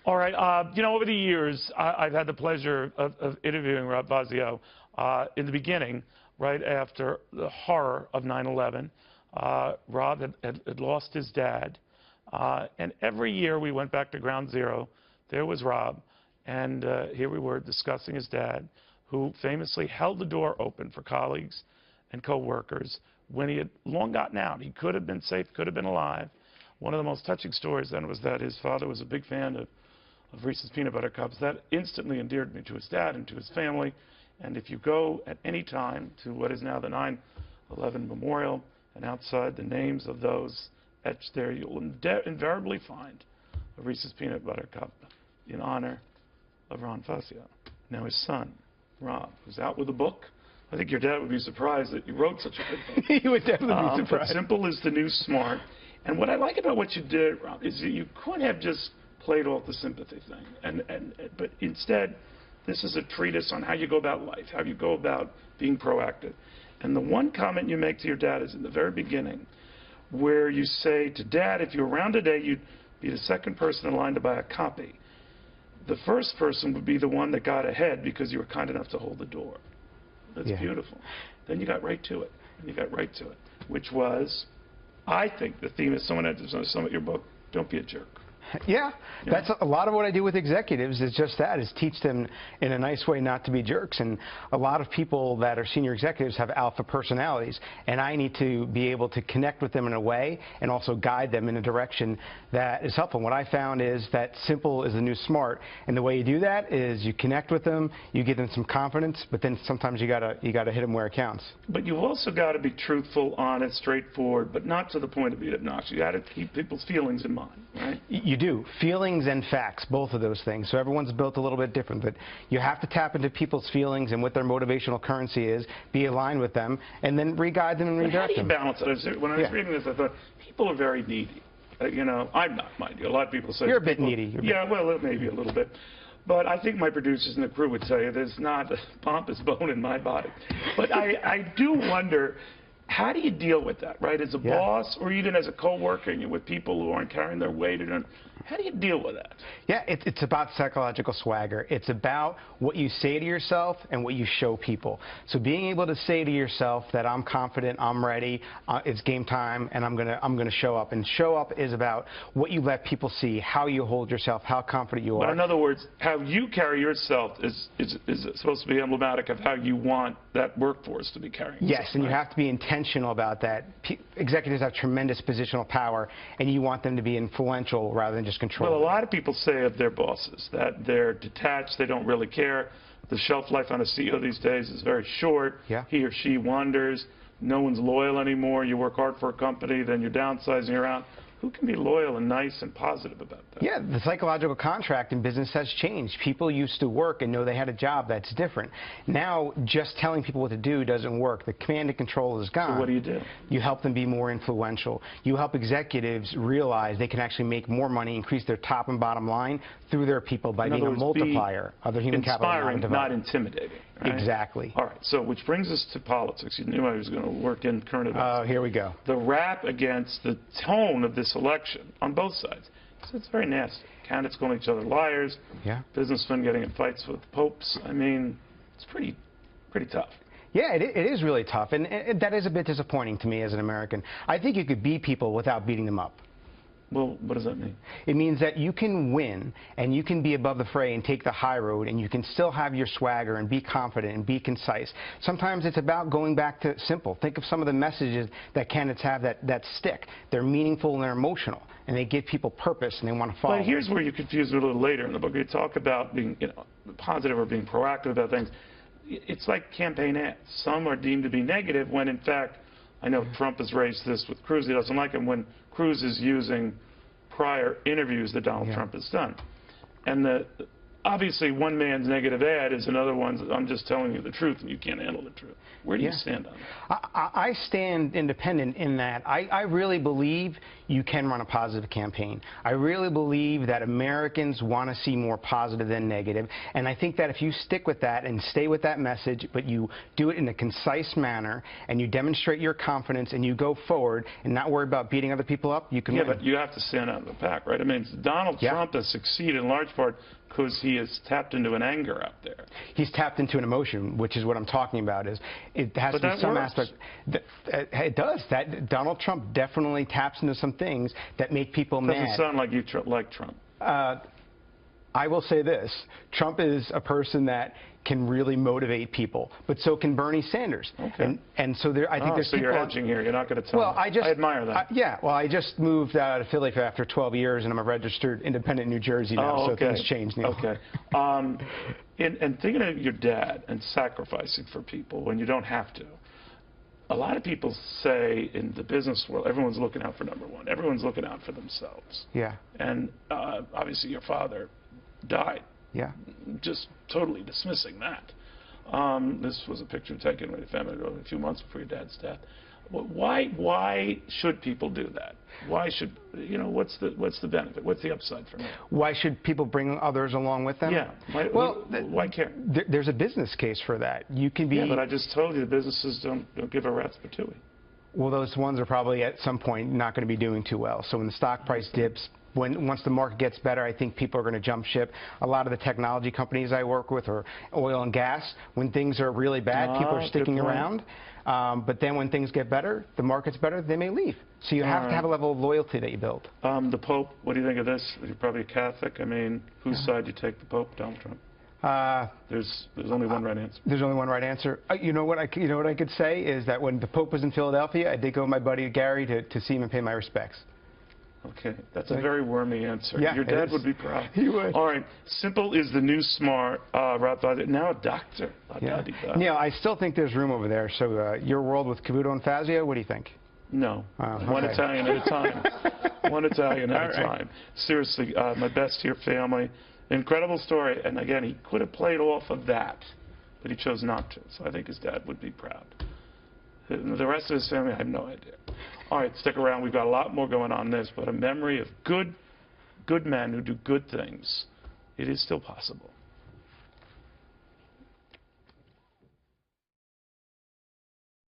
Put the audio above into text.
All right. You know, over the years, I've had the pleasure of interviewing Rob Fazio. In the beginning, right after the horror of 9/11, Rob had lost his dad. And every year we went back to ground zero. There was Rob. And here we were discussing his dad, who famously held the door open for colleagues and co-workers when he had long gotten out. He could have been safe, could have been alive. One of the most touching stories then was that his father was a big fan of Reese's Peanut Butter Cups. That instantly endeared me to his dad and to his family. And if you go at any time to what is now the 9/11 Memorial, and outside the names of those etched there, you'll invariably find a Reese's Peanut Butter Cup in honor of Ron Fazio. Now his son, Rob, who's out with a book. I think your dad would be surprised that you wrote such a good book. He would definitely be surprised. But simple is the new smart. And what I like about what you did, Rob, is that you could have just played off the sympathy thing. But instead, this is a treatise on how you go about life, how you go about being proactive. And the one comment you make to your dad is in the very beginning, where you say to Dad, if you were around today, you'd be the second person in line to buy a copy. The first person would be the one that got ahead because you were kind enough to hold the door. That's beautiful. Then you got right to it. And you got right to it, which was, I think the theme is someone had to sum up your book, don't be a jerk. Yeah, that's a lot of what I do with executives is just that, is teach them in a nice way not to be jerks. And a lot of people that are senior executives have alpha personalities, and I need to be able to connect with them in a way and also guide them in a direction that is helpful. What I found is that simple is the new smart, and the way you do that is you connect with them, you give them some confidence, but then sometimes you gotta hit them where it counts. But you've also got to be truthful, honest, straightforward, but not to the point of being obnoxious. You got to keep people's feelings in mind, right? You do. Feelings and facts, both of those things. So everyone's built a little bit different, but you have to tap into people's feelings and what their motivational currency is, be aligned with them, and then re-guide them and redirect them. How do you balance it? When I was reading this, I thought, people are very needy. You know, I'm not, mind you. A lot of people say... You're a bit needy. Well, maybe a little bit. But I think my producers and the crew would tell you there's not a pompous bone in my body. But I do wonder... How do you deal with that, right? As a boss, or even as a co-worker, and you're with people who aren't carrying their weight? How do you deal with that? Yeah, it's about psychological swagger. It's about what you say to yourself and what you show people. So being able to say to yourself that I'm confident, I'm ready, it's game time, and I'm gonna show up. And show up is about what you let people see, how you hold yourself, how confident you are. But in other words, how you carry yourself is supposed to be emblematic of how you want that workforce to be carrying itself. Yes, and you have to be intentional about that. Executives have tremendous positional power, and you want them to be influential rather than just control. Well, a lot of people say of their bosses that they're detached, they don't really care. The shelf life on a CEO these days is very short. He or she wanders. No one's loyal anymore. You work hard for a company, then you're downsizing, you're out. Who can be loyal and nice and positive about that? Yeah, the psychological contract in business has changed. People used to work and know they had a job. That's different. Now, just telling people what to do doesn't work. The command and control is gone. So what do? You help them be more influential. You help executives realize they can actually make more money, increase their top and bottom line through their people by being a multiplier of their human capital. Inspiring, not intimidating. Right? Exactly. All right, so which brings us to politics. You knew I was going to work in current events. Oh, here we go. The rap against the tone of this election on both sides. So it's very nasty. Candidates calling each other liars. Businessmen getting in fights with popes. I mean, it's pretty tough. Yeah, it is really tough, and that is a bit disappointing to me as an American. I think you could beat people without beating them up. Well, what does that mean? It means that you can win, and you can be above the fray and take the high road, and you can still have your swagger and be confident and be concise. Sometimes it's about going back to simple. Think of some of the messages that candidates have that stick. They're meaningful and they're emotional, and they give people purpose, and they want to follow. But here's where you confuse me a little later in the book. You talk about being positive or being proactive about things. It's like campaign ads. Some are deemed to be negative when, in fact, I know Trump has raised this with Cruz. He doesn't like him when Cruz is using prior interviews that Donald Trump has done. And obviously one man's negative ad is another one's I'm just telling you the truth and you can't handle the truth. Where do you stand on that? I stand independent in that I really believe you can run a positive campaign. I really believe that Americans want to see more positive than negative, and I think that if you stick with that and stay with that message, but you do it in a concise manner and you demonstrate your confidence and you go forward and not worry about beating other people up, you can win. But you have to stand out of the pack, right? I mean, Donald Trump has succeeded in large part because he has tapped into an anger out there. He's tapped into an emotion, which is what I'm talking about. Is it has to be some aspect. It does. That Donald Trump definitely taps into some things that make people mad. Doesn't sound like you like Trump. I will say this: Trump is a person that can really motivate people, but so can Bernie Sanders. Okay. And so there, I think there's so people. You're hedging here. You're not going to tell me. I admire that. Yeah. Well, I just moved out of Philly after 12 years, and I'm a registered independent in New Jersey now, so things change now. Okay. And thinking of your dad and sacrificing for people when you don't have to. A lot of people say in the business world, everyone's looking out for number one. Everyone's looking out for themselves. Yeah. And obviously your father died. Yeah. Just totally dismissing that. This was a picture taken with the family a few months before your dad's death. Why should people do that? Why should, what's the benefit? What's the upside from it? Why should people bring others along with them? Yeah. Why care? There's a business case for that. You can be. Yeah, but I just told you the businesses don't give a rat's patootie. Well, those ones are probably at some point not going to be doing too well. So when the stock price dips, once the market gets better, I think people are going to jump ship. A lot of the technology companies I work with are oil and gas. When things are really bad, people are sticking around. But then when things get better, the market's better, they may leave. So you have to have a level of loyalty that you build. The Pope, what do you think of this? You're probably a Catholic. I mean, whose side do you take, the Pope, Donald Trump? There's only one right answer. There's only one right answer. You know what I could say is that when the Pope was in Philadelphia, I did go with my buddy Gary to see him and pay my respects. Okay, that's a very wormy answer. Yeah, your dad would be proud. He would. All right, simple is the new smart. Rob Fazio, now a doctor. Yeah, I still think there's room over there. So your world with Cavuto and Fazio, what do you think? No, one Italian at a time. One Italian at a time. Seriously, my best to your family. Incredible story, and again, he could have played off of that, but he chose not to. So I think his dad would be proud. The rest of his family, I have no idea. All right, stick around. We've got a lot more going on in this, but a memory of good men who do good things. It is still possible.